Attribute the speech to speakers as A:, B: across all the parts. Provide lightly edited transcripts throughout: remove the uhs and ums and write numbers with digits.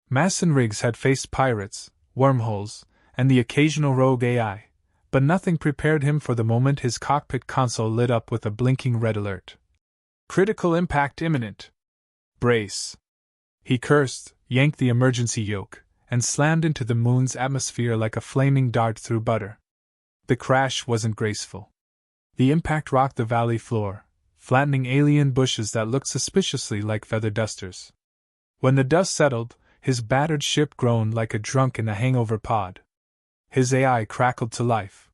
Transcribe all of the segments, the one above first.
A: Mason Riggs had faced pirates, wormholes, and the occasional rogue AI, but nothing prepared him for the moment his cockpit console lit up with a blinking red alert. Critical impact imminent. Brace. He cursed, yanked the emergency yoke, and slammed into the moon's atmosphere like a flaming dart through butter. The crash wasn't graceful. The impact rocked the valley floor, flattening alien bushes that looked suspiciously like feather dusters. When the dust settled, his battered ship groaned like a drunk in a hangover pod. His AI crackled to life.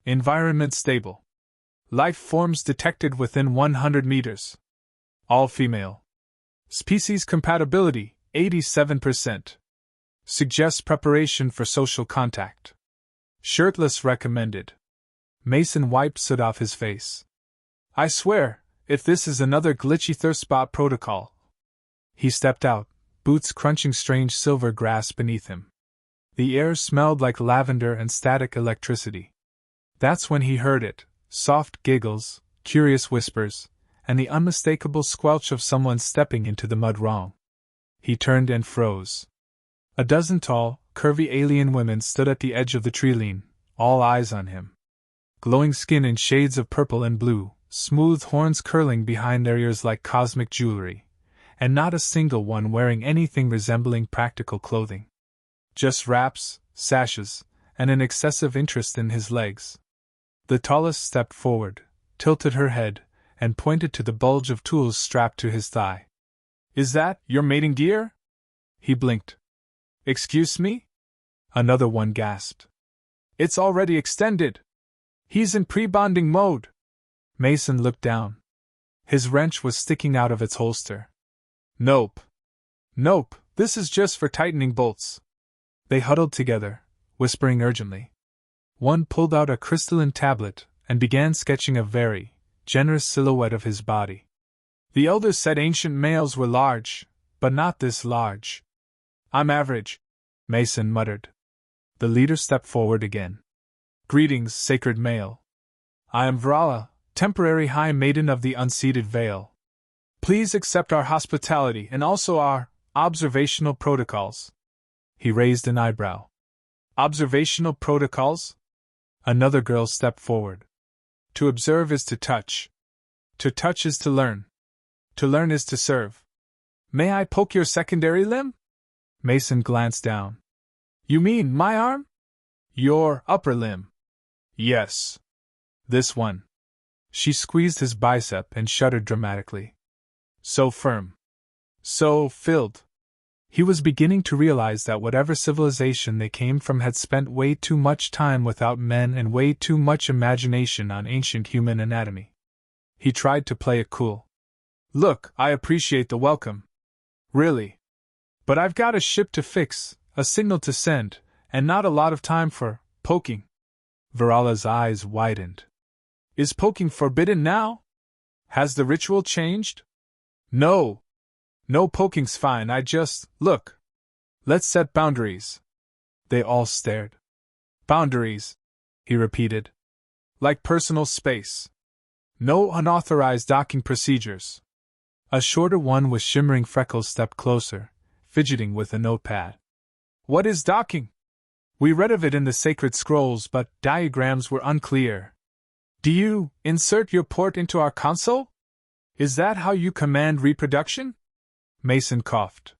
A: Environment stable. Life forms detected within 100 meters. All female. Species compatibility, 87%. Suggests preparation for social contact. Shirtless recommended. Mason wiped soot off his face. I swear, if this is another glitchy thirst spot protocol. He stepped out, boots crunching strange silver grass beneath him. The air smelled like lavender and static electricity. That's when he heard it, soft giggles, curious whispers, and the unmistakable squelch of someone stepping into the mud wrong. He turned and froze. A dozen tall, curvy alien women stood at the edge of the treeline, all eyes on him. Glowing skin in shades of purple and blue, smooth horns curling behind their ears like cosmic jewelry, and not a single one wearing anything resembling practical clothing. Just wraps, sashes, and an excessive interest in his legs. The tallest stepped forward, tilted her head, and pointed to the bulge of tools strapped to his thigh. Is that your mating gear? He blinked. Excuse me? Another one gasped. It's already extended. He's in pre-bonding mode. Mason looked down. His wrench was sticking out of its holster. Nope. Nope, this is just for tightening bolts. They huddled together, whispering urgently. One pulled out a crystalline tablet and began sketching a very generous silhouette of his body. The elders said ancient males were large, but not this large. I'm average, Mason muttered. The leader stepped forward again. Greetings, sacred male. I am Vrala, temporary High Maiden of the Unseated Vale. Please accept our hospitality and also our observational protocols. He raised an eyebrow. Observational protocols? Another girl stepped forward. To observe is to touch. To touch is to learn. To learn is to serve. May I poke your secondary limb? Mason glanced down. You mean my arm? Your upper limb. Yes. This one. She squeezed his bicep and shuddered dramatically. So firm. So filled. He was beginning to realize that whatever civilization they came from had spent way too much time without men and way too much imagination on ancient human anatomy. He tried to play it cool. Look, I appreciate the welcome. Really. But I've got a ship to fix, a signal to send, and not a lot of time for poking. Varala's eyes widened. Is poking forbidden now? Has the ritual changed? No. No poking's fine, look. Let's set boundaries. They all stared. Boundaries, he repeated. Like personal space. No unauthorized docking procedures. A shorter one with shimmering freckles stepped closer, fidgeting with a notepad. What is docking? We read of it in the sacred scrolls, but diagrams were unclear. Do you insert your port into our console? Is that how you command reproduction? Mason coughed.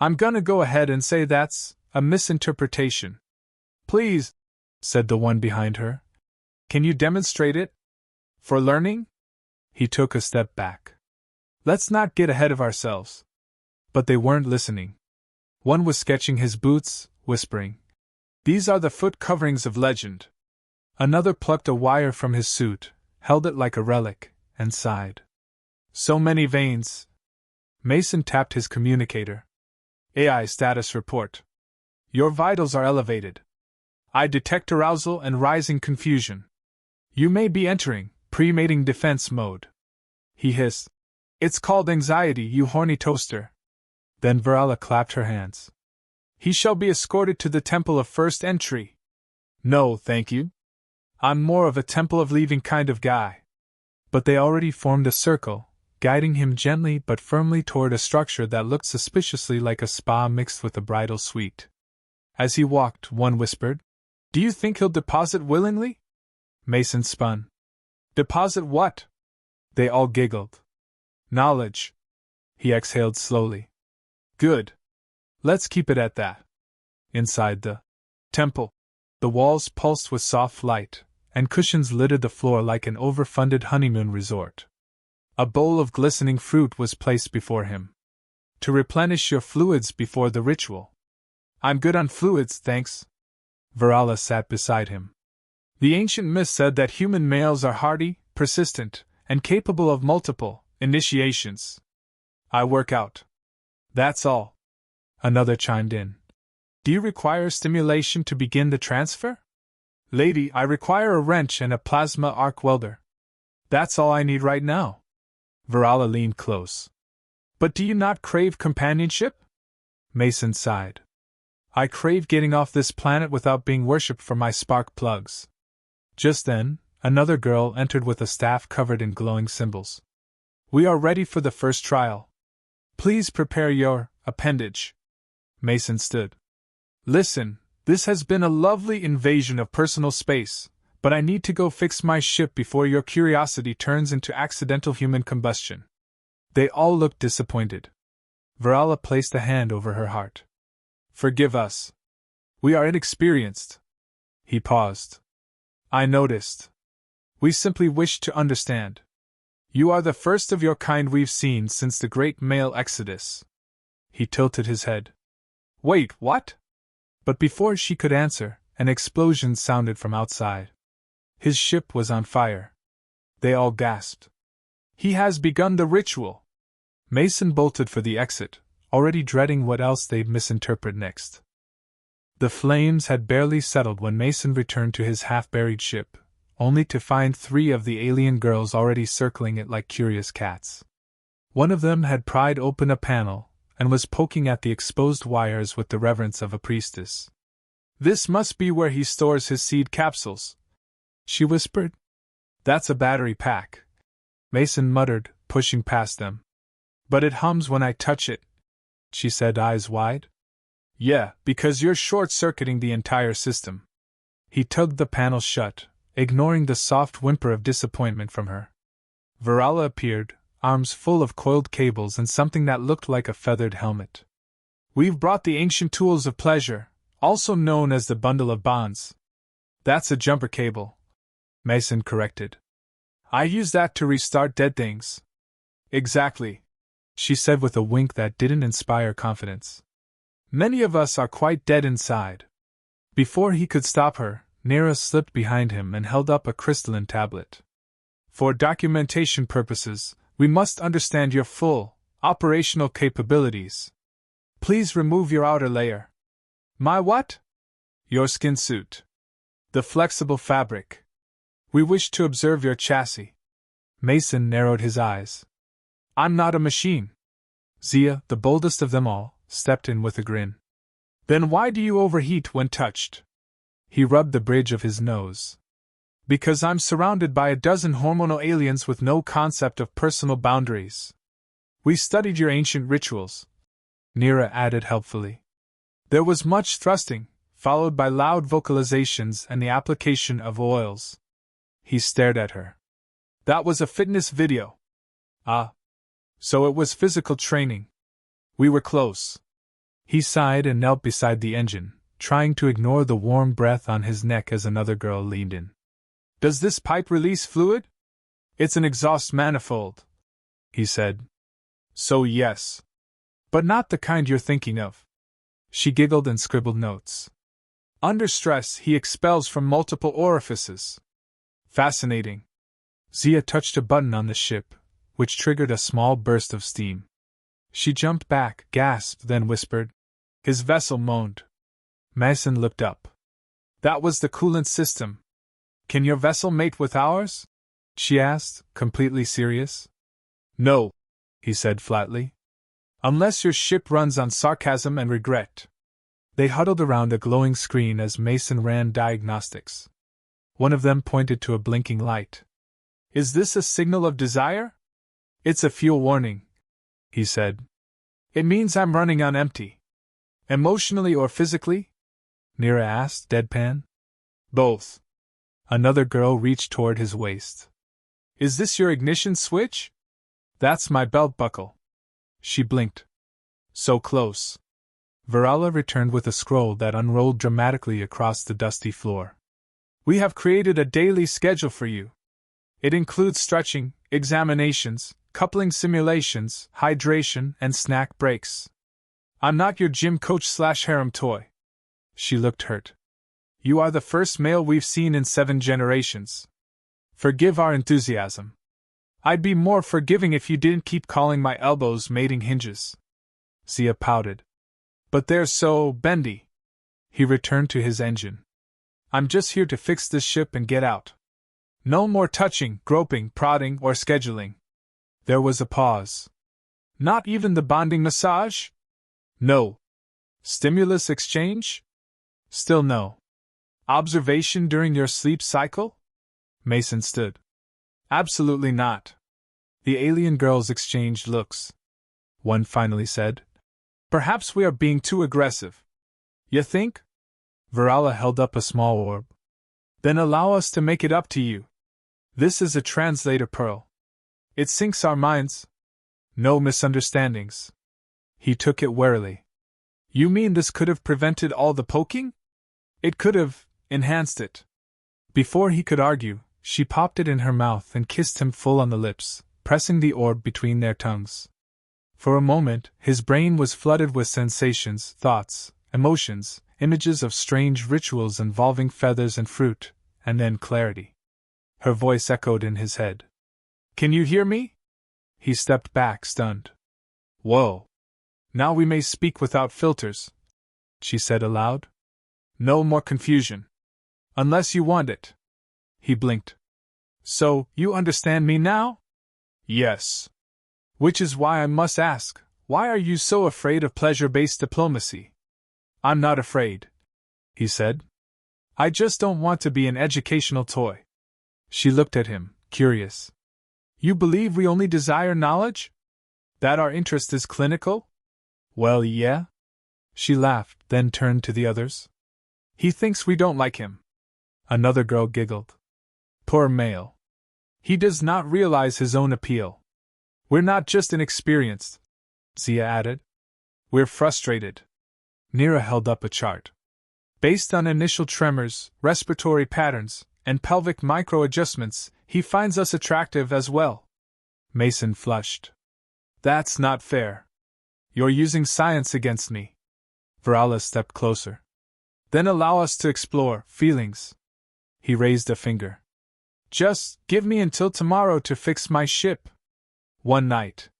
A: I'm gonna go ahead and say that's a misinterpretation. Please, said the one behind her. Can you demonstrate it? For learning? He took a step back. Let's not get ahead of ourselves. But they weren't listening. One was sketching his boots, whispering. These are the foot coverings of legend. Another plucked a wire from his suit, held it like a relic, and sighed. So many veins. Mason tapped his communicator. AI status report. Your vitals are elevated. I detect arousal and rising confusion. You may be entering pre-mating defense mode. He hissed. It's called anxiety, you horny toaster. Then Varala clapped her hands. He shall be escorted to the Temple of First Entry. No, thank you. I'm more of a Temple of Leaving kind of guy. But they already formed a circle, guiding him gently but firmly toward a structure that looked suspiciously like a spa mixed with a bridal suite. As he walked, one whispered, "Do you think he'll deposit willingly?" Mason spun. "Deposit what?" They all giggled. "Knowledge." He exhaled slowly. "Good. Let's keep it at that." Inside the temple, the walls pulsed with soft light, and cushions littered the floor like an overfunded honeymoon resort. A bowl of glistening fruit was placed before him. "To replenish your fluids before the ritual." "I'm good on fluids, thanks." Varala sat beside him. "The ancient myth said that human males are hardy, persistent, and capable of multiple initiations. I work out. That's all." Another chimed in. "Do you require stimulation to begin the transfer?" "Lady, I require a wrench and a plasma arc welder. That's all I need right now." Varala leaned close. "But do you not crave companionship?" Mason sighed. "I crave getting off this planet without being worshipped for my spark plugs." Just then, another girl entered with a staff covered in glowing symbols. "We are ready for the first trial. Please prepare your appendage." Mason stood. "Listen, this has been a lovely invasion of personal space, but I need to go fix my ship before your curiosity turns into accidental human combustion." They all looked disappointed. Varala placed a hand over her heart. "Forgive us. We are inexperienced." He paused. "I noticed. We simply wish to understand. You are the first of your kind we've seen since the great male exodus." He tilted his head. "Wait, what?" But before she could answer, an explosion sounded from outside. His ship was on fire. They all gasped. "He has begun the ritual." Mason bolted for the exit, already dreading what else they'd misinterpret next. The flames had barely settled when Mason returned to his half-buried ship, only to find 3 of the alien girls already circling it like curious cats. One of them had pried open a panel and was poking at the exposed wires with the reverence of a priestess. "This must be where he stores his seed capsules," she whispered. "That's a battery pack," Mason muttered, pushing past them. "But it hums when I touch it," she said, eyes wide. "Yeah, because you're short-circuiting the entire system." He tugged the panel shut, ignoring the soft whimper of disappointment from her. Varala appeared, arms full of coiled cables and something that looked like a feathered helmet. "We've brought the ancient tools of pleasure, also known as the bundle of bonds." "That's a jumper cable," Mason corrected. "I use that to restart dead things." "Exactly," she said with a wink that didn't inspire confidence. "Many of us are quite dead inside." Before he could stop her, Nera slipped behind him and held up a crystalline tablet. "For documentation purposes, we must understand your full, operational capabilities. Please remove your outer layer." "My what?" "Your skin suit. The flexible fabric. We wish to observe your chassis." Mason narrowed his eyes. "I'm not a machine." Zia, the boldest of them all, stepped in with a grin. "Then why do you overheat when touched?" He rubbed the bridge of his nose. "Because I'm surrounded by a dozen hormonal aliens with no concept of personal boundaries. We studied your ancient rituals," Nera added helpfully. "There was much thrusting, followed by loud vocalizations and the application of oils." He stared at her. "That was a fitness video." "Ah. So it was physical training. We were close." He sighed and knelt beside the engine, trying to ignore the warm breath on his neck as another girl leaned in. "Does this pipe release fluid?" "It's an exhaust manifold," he said. "So yes. But not the kind you're thinking of." She giggled and scribbled notes. "Under stress, he expels from multiple orifices." "Fascinating." Zia touched a button on the ship, which triggered a small burst of steam. She jumped back, gasped, then whispered. His vessel moaned. Mason looked up. "That was the coolant system. Can your vessel mate with ours?" she asked, completely serious. "No," he said flatly. "Unless your ship runs on sarcasm and regret." They huddled around a glowing screen as Mason ran diagnostics. One of them pointed to a blinking light. "Is this a signal of desire?" It's a fuel warning, he said. It means I'm running on empty. Emotionally or physically? Nira asked, deadpan. Both. Another girl reached toward his waist. Is this your ignition switch? That's my belt buckle. She blinked. So close. Varala returned with a scroll that unrolled dramatically across the dusty floor. We have created a daily schedule for you. It includes stretching, examinations, coupling simulations, hydration, and snack breaks. I'm not your gym coach/harem toy. She looked hurt. You are the first male we've seen in 7 generations. Forgive our enthusiasm. I'd be more forgiving if you didn't keep calling my elbows mating hinges. Zia pouted. But they're so bendy. He returned to his engine. I'm just here to fix this ship and get out. No more touching, groping, prodding, or scheduling. There was a pause. Not even the bonding massage? No. Stimulus exchange? Still no. Observation during your sleep cycle? Mason stood. Absolutely not. The alien girls exchanged looks. One finally said, Perhaps we are being too aggressive. You think? Varala held up a small orb. Then allow us to make it up to you. This is a translator pearl. It syncs our minds. No misunderstandings. He took it warily. You mean this could have prevented all the poking? It could have enhanced it. Before he could argue, she popped it in her mouth and kissed him full on the lips, pressing the orb between their tongues. For a moment, his brain was flooded with sensations, thoughts, emotions, images of strange rituals involving feathers and fruit, and then clarity. Her voice echoed in his head. Can you hear me? He stepped back, stunned. Whoa. Now we may speak without filters, she said aloud. No more confusion. Unless you want it. He blinked. So, you understand me now? Yes. Which is why I must ask, why are you so afraid of pleasure-based diplomacy? I'm not afraid, he said. I just don't want to be an educational toy. She looked at him, curious. You believe we only desire knowledge? That our interest is clinical? Well, yeah. She laughed, then turned to the others. He thinks we don't like him. Another girl giggled. Poor male. He does not realize his own appeal. We're not just inexperienced, Zia added. We're frustrated. Nira held up a chart. Based on initial tremors, respiratory patterns, and pelvic micro-adjustments, he finds us attractive as well. Mason flushed. That's not fair. You're using science against me. Varala stepped closer. Then allow us to explore feelings. He raised a finger. Just give me until tomorrow to fix my ship. One night.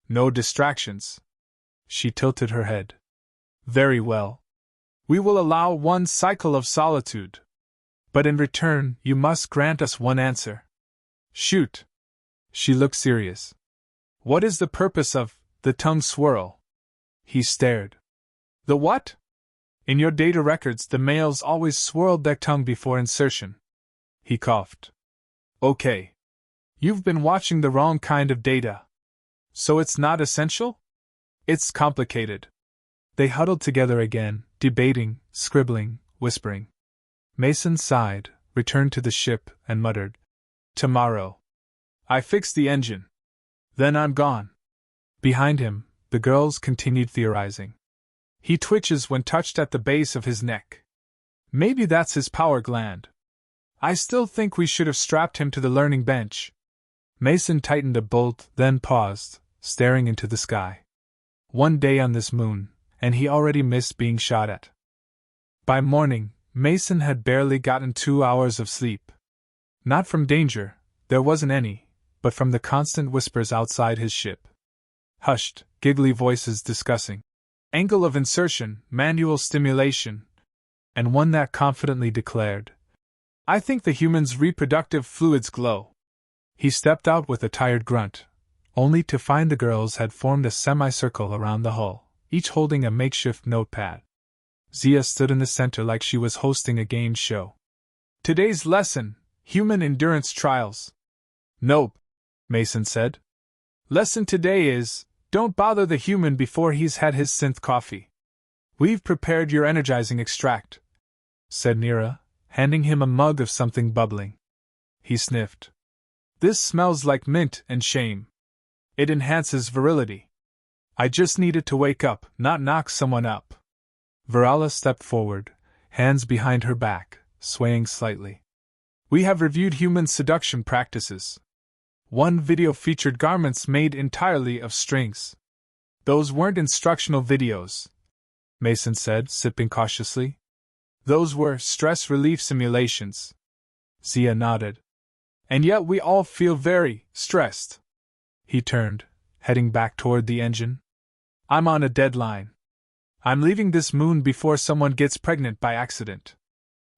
A: No distractions. She tilted her head. Very well. We will allow one cycle of solitude. But in return, you must grant us one answer. Shoot. She looked serious. What is the purpose of the tongue swirl? He stared. The what? In your data records, the males always swirled their tongue before insertion. He coughed. Okay. You've been watching the wrong kind of data. So it's not essential? It's complicated. They huddled together again, debating, scribbling, whispering. Mason sighed, returned to the ship, and muttered, Tomorrow. I fixed the engine. Then I'm gone. Behind him, the girls continued theorizing. He twitches when touched at the base of his neck. Maybe that's his power gland. I still think we should have strapped him to the learning bench. Mason tightened a bolt, then paused, staring into the sky. One day on this moon, and he already missed being shot at. By morning, Mason had barely gotten 2 hours of sleep. Not from danger, there wasn't any, but from the constant whispers outside his ship. Hushed, giggly voices discussing angle of insertion, manual stimulation, and one that confidently declared, I think the human's reproductive fluids glow. He stepped out with a tired grunt, only to find the girls had formed a semicircle around the hull, each holding a makeshift notepad. Zia stood in the center like she was hosting a game show. Today's lesson, human endurance trials. Nope, Mason said. Lesson today is, don't bother the human before he's had his synth coffee. We've prepared your energizing extract, said Nira, handing him a mug of something bubbling. He sniffed. This smells like mint and shame. It enhances virility. I just need it to wake up, not knock someone up. Virala stepped forward, hands behind her back, swaying slightly. We have reviewed human seduction practices. One video featured garments made entirely of strings. Those weren't instructional videos, Mason said, sipping cautiously. Those were stress relief simulations. Zia nodded. And yet we all feel very stressed. He turned, heading back toward the engine. I'm on a deadline. I'm leaving this moon before someone gets pregnant by accident.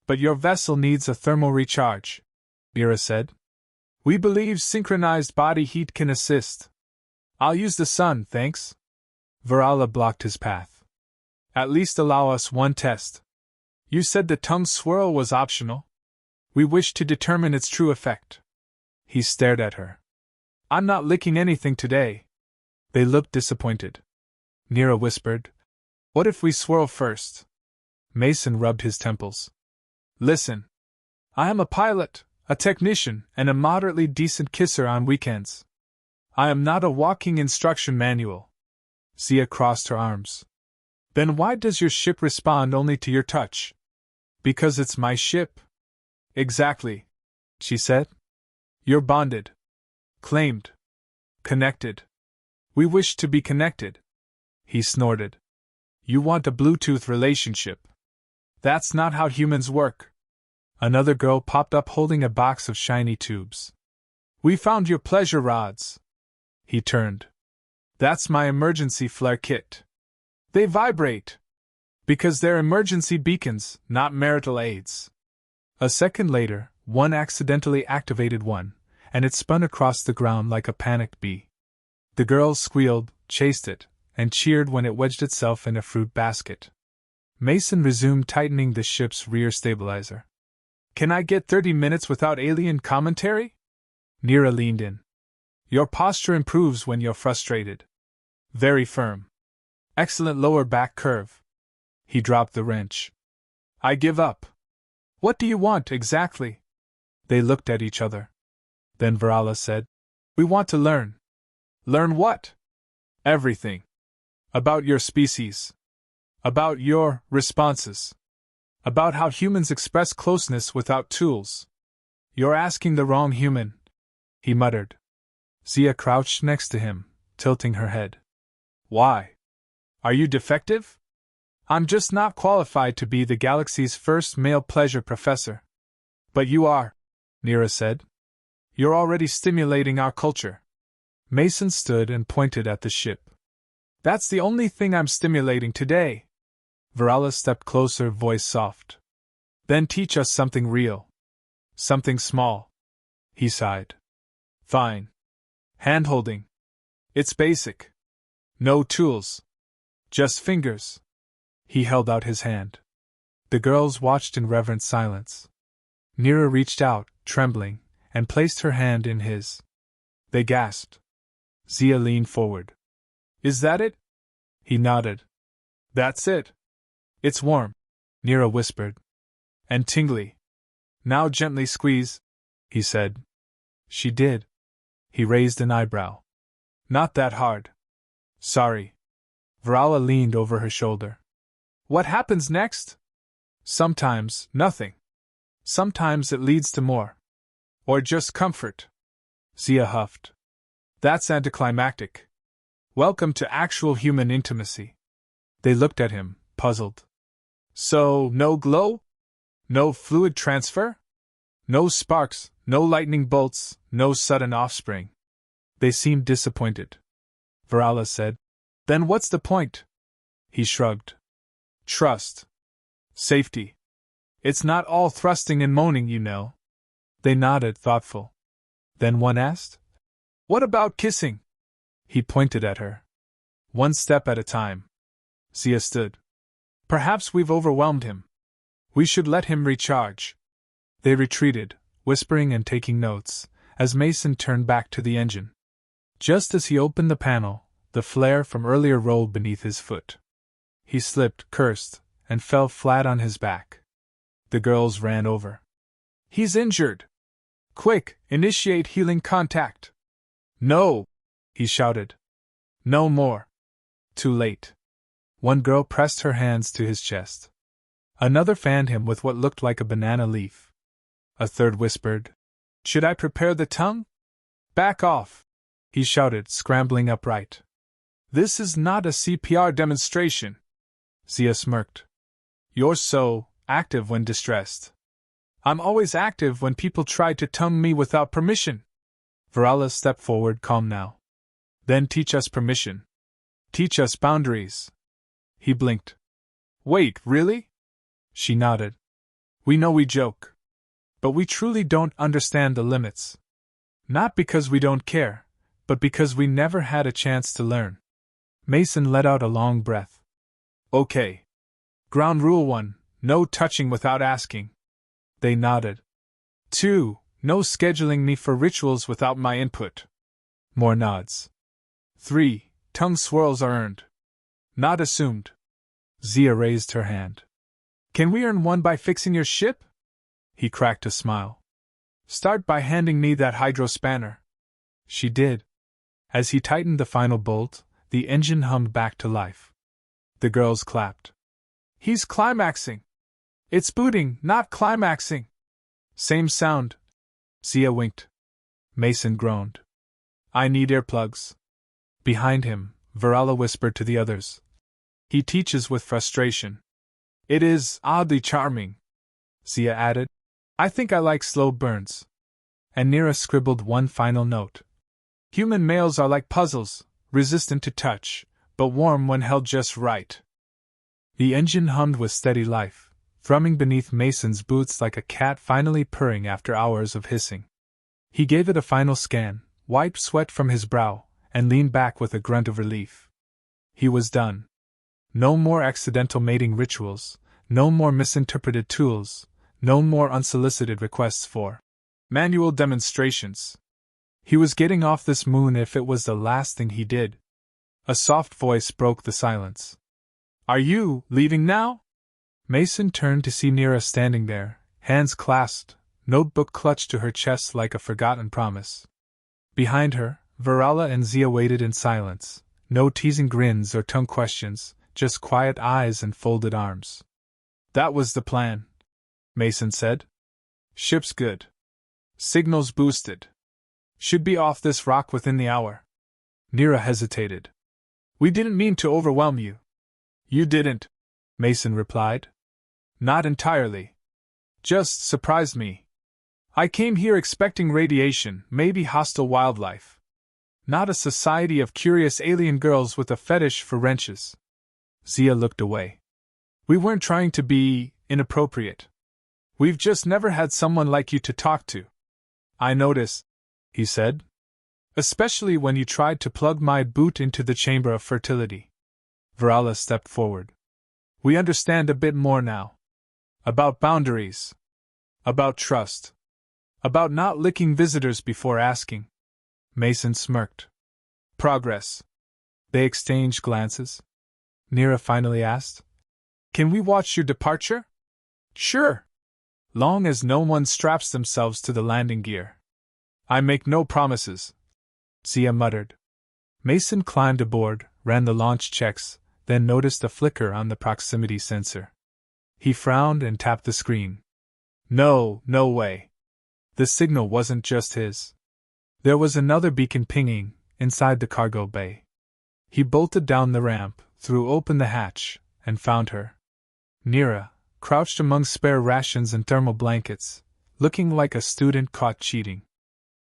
A: But your vessel needs a thermal recharge, Mira said. We believe synchronized body heat can assist. I'll use the sun, thanks. Virala blocked his path. At least allow us one test. You said the tongue swirl was optional. We wish to determine its true effect. He stared at her. I'm not licking anything today. They looked disappointed. Nira whispered, What if we swirl first? Mason rubbed his temples. Listen. I am a pilot, a technician, and a moderately decent kisser on weekends. I am not a walking instruction manual. Zia crossed her arms. Then why does your ship respond only to your touch? Because it's my ship. Exactly, she said. You're bonded. Claimed. Connected. We wish to be connected. He snorted. You want a Bluetooth relationship. That's not how humans work. Another girl popped up holding a box of shiny tubes. We found your pleasure rods. He turned. That's my emergency flare kit. They vibrate. Because they're emergency beacons, not marital aids. A second later, one accidentally activated one, and it spun across the ground like a panicked bee. The girls squealed, chased it, and cheered when it wedged itself in a fruit basket. Mason resumed tightening the ship's rear stabilizer. Can I get 30 minutes without alien commentary? Nira leaned in. Your posture improves when you're frustrated. Very firm. Excellent lower back curve. He dropped the wrench. I give up. What do you want exactly? They looked at each other. Then Virala said, We want to learn. Learn what? Everything. About your species. About your responses. About how humans express closeness without tools. You're asking the wrong human, he muttered. Zia crouched next to him, tilting her head. Why? Are you defective? I'm just not qualified to be the galaxy's first male pleasure professor. But you are, Nira said. You're already stimulating our culture. Mason stood and pointed at the ship. That's the only thing I'm stimulating today. Virala stepped closer, voice soft. Then teach us something real. Something small. He sighed. Fine. Hand-holding. It's basic. No tools. Just fingers. He held out his hand. The girls watched in reverent silence. Nira reached out, trembling, and placed her hand in his. They gasped. Zia leaned forward. Is that it? He nodded. That's it. It's warm, Nira whispered. And tingly. Now gently squeeze, he said. She did. He raised an eyebrow. Not that hard. Sorry. Virala leaned over her shoulder. What happens next? Sometimes, nothing. Sometimes it leads to more. Or just comfort. Zia huffed. That's anticlimactic. Welcome to actual human intimacy. They looked at him, puzzled. So, no glow? No fluid transfer? No sparks, no lightning bolts, no sudden offspring. They seemed disappointed. Virala said, Then what's the point? He shrugged. Trust. Safety. It's not all thrusting and moaning, you know. They nodded, thoughtful. Then one asked, What about kissing? He pointed at her. One step at a time. Zia stood. Perhaps we've overwhelmed him. We should let him recharge. They retreated, whispering and taking notes, as Mason turned back to the engine. Just as he opened the panel, the flare from earlier rolled beneath his foot. He slipped, cursed, and fell flat on his back. The girls ran over. "He's injured! Quick, initiate healing contact!" "No!" he shouted. "No more!" Too late. One girl pressed her hands to his chest. Another fanned him with what looked like a banana leaf. A third whispered, "Should I prepare the tongue?" "Back off!" he shouted, scrambling upright. "This is not a CPR demonstration." Zia smirked. "You're so active when distressed." "I'm always active when people try to tongue me without permission." Varala stepped forward, calm now. "Then teach us permission. Teach us boundaries." He blinked. "Wait, really?" She nodded. "We know we joke. But we truly don't understand the limits. Not because we don't care, but because we never had a chance to learn." Mason let out a long breath. "Okay. Ground rule 1, no touching without asking." They nodded. 2, no scheduling me for rituals without my input. More nods. 3, tongue swirls are earned, not assumed. Zia raised her hand. "Can we earn one by fixing your ship?" He cracked a smile. "Start by handing me that hydro spanner." She did. As he tightened the final bolt, the engine hummed back to life. The girls clapped. "He's climaxing!" "It's booting, not climaxing!" "Same sound." Zia winked. Mason groaned. "I need earplugs." Behind him, Varala whispered to the others. "He teaches with frustration." "It is oddly charming," Zia added. "I think I like slow burns." And Nira scribbled one final note. "Human males are like puzzles, resistant to touch, but warm when held just right." The engine hummed with steady life, thrumming beneath Mason's boots like a cat finally purring after hours of hissing. He gave it a final scan, wiped sweat from his brow, and leaned back with a grunt of relief. He was done. No more accidental mating rituals, no more misinterpreted tools, no more unsolicited requests for manual demonstrations. He was getting off this moon if it was the last thing he did. A soft voice broke the silence. "Are you leaving now?" Mason turned to see Nira standing there, hands clasped, notebook clutched to her chest like a forgotten promise. Behind her, Varala and Zia waited in silence, no teasing grins or tongue questions, just quiet eyes and folded arms. "That was the plan," Mason said. "Ship's good. Signals boosted. Should be off this rock within the hour." Nira hesitated. "We didn't mean to overwhelm you." "You didn't," Mason replied. "Not entirely. Just surprised me. I came here expecting radiation, maybe hostile wildlife. Not a society of curious alien girls with a fetish for wrenches." Zia looked away. "We weren't trying to be inappropriate. We've just never had someone like you to talk to." "I notice," he said. "Especially when you tried to plug my boot into the chamber of fertility." Varala stepped forward. "We understand a bit more now. About boundaries. About trust. About not licking visitors before asking." Mason smirked. "Progress." They exchanged glances. Nira finally asked, "Can we watch your departure?" "Sure. Long as no one straps themselves to the landing gear." "I make no promises," Zia muttered. Mason climbed aboard, ran the launch checks, then noticed a flicker on the proximity sensor. He frowned and tapped the screen. No way. The signal wasn't just his. There was another beacon pinging, inside the cargo bay. He bolted down the ramp, threw open the hatch, and found her. Nira, crouched among spare rations and thermal blankets, looking like a student caught cheating.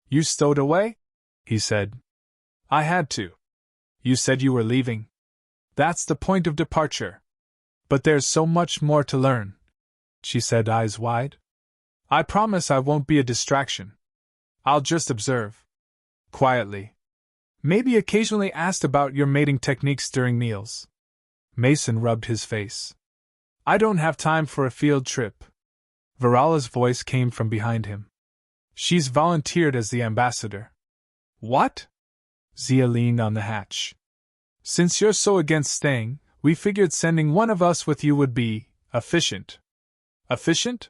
A: "You stowed away?" he said. "I had to. You said you were leaving. That's the point of departure. But there's so much more to learn," she said, eyes wide. "I promise I won't be a distraction. I'll just observe. Quietly. Maybe occasionally asked about your mating techniques during meals." Mason rubbed his face. "I don't have time for a field trip." Varala's voice came from behind him. "She's volunteered as the ambassador." "What?" Zia leaned on the hatch. Since you're so against staying, we figured sending one of us with you would be efficient. Efficient?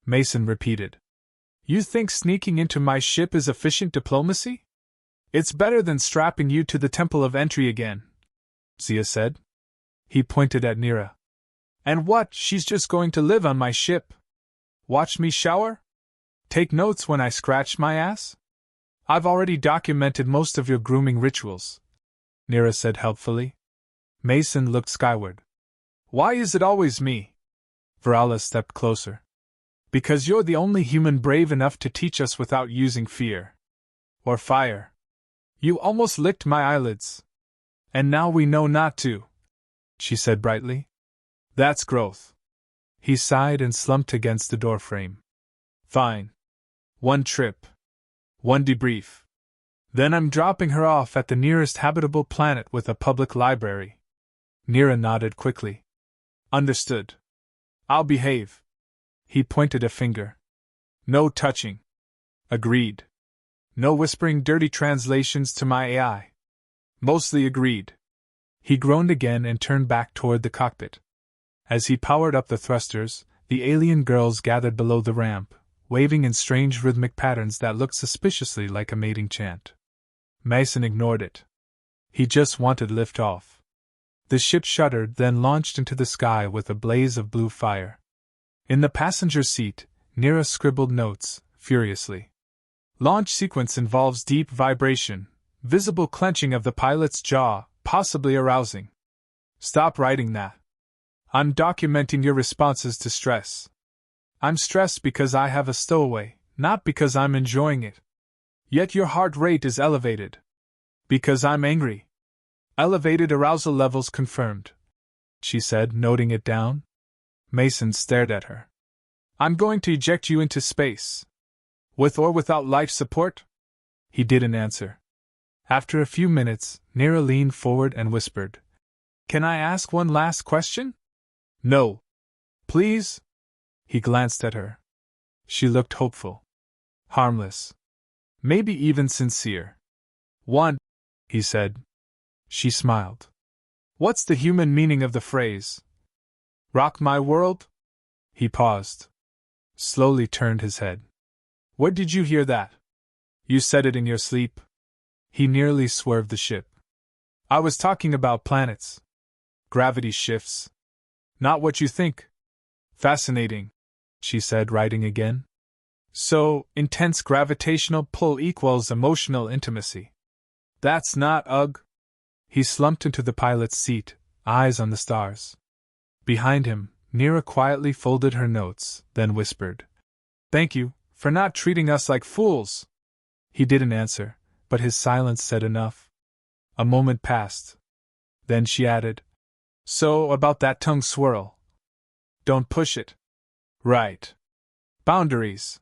A: Mason repeated. You think sneaking into my ship is efficient diplomacy? It's better than strapping you to the Temple of Entry again, Zia said. He pointed at Nira. And what, she's just going to live on my ship? Watch me shower? Take notes when I scratch my ass? I've already documented most of your grooming rituals, Nira said helpfully. Mason looked skyward. Why is it always me? Varala stepped closer. Because you're the only human brave enough to teach us without using fear. Or fire. You almost licked my eyelids. And now we know not to, she said brightly. That's growth. He sighed and slumped against the doorframe. Fine. One trip. One debrief. Then I'm dropping her off at the nearest habitable planet with a public library. Nira nodded quickly. Understood. I'll behave. He pointed a finger. No touching. Agreed. No whispering dirty translations to my AI. Mostly agreed. He groaned again and turned back toward the cockpit. As he powered up the thrusters, the alien girls gathered below the ramp, waving in strange rhythmic patterns that looked suspiciously like a mating chant. Mason ignored it. He just wanted lift-off. The ship shuddered, then launched into the sky with a blaze of blue fire. In the passenger seat, Nira scribbled notes, furiously. Launch sequence involves deep vibration, visible clenching of the pilot's jaw, possibly arousing. Stop writing that. I'm documenting your responses to stress. I'm stressed because I have a stowaway, not because I'm enjoying it. Yet your heart rate is elevated. Because I'm angry. Elevated arousal levels confirmed, she said, noting it down. Mason stared at her. I'm going to eject you into space. With or without life support? He didn't answer. After a few minutes, Nira leaned forward and whispered, Can I ask one last question? No. Please? He glanced at her. She looked hopeful. Harmless. Maybe even sincere. One, he said. She smiled. What's the human meaning of the phrase? Rock my world? He paused. Slowly turned his head. Where did you hear that? You said it in your sleep? He nearly swerved the ship. I was talking about planets. Gravity shifts. Not what you think. Fascinating, she said, writing again. So, intense gravitational pull equals emotional intimacy. That's not ugh. He slumped into the pilot's seat, eyes on the stars. Behind him, Nira quietly folded her notes, then whispered, Thank you, for not treating us like fools. He didn't answer, but his silence said enough. A moment passed. Then she added, So, about that tongue swirl. Don't push it. Right. Boundaries.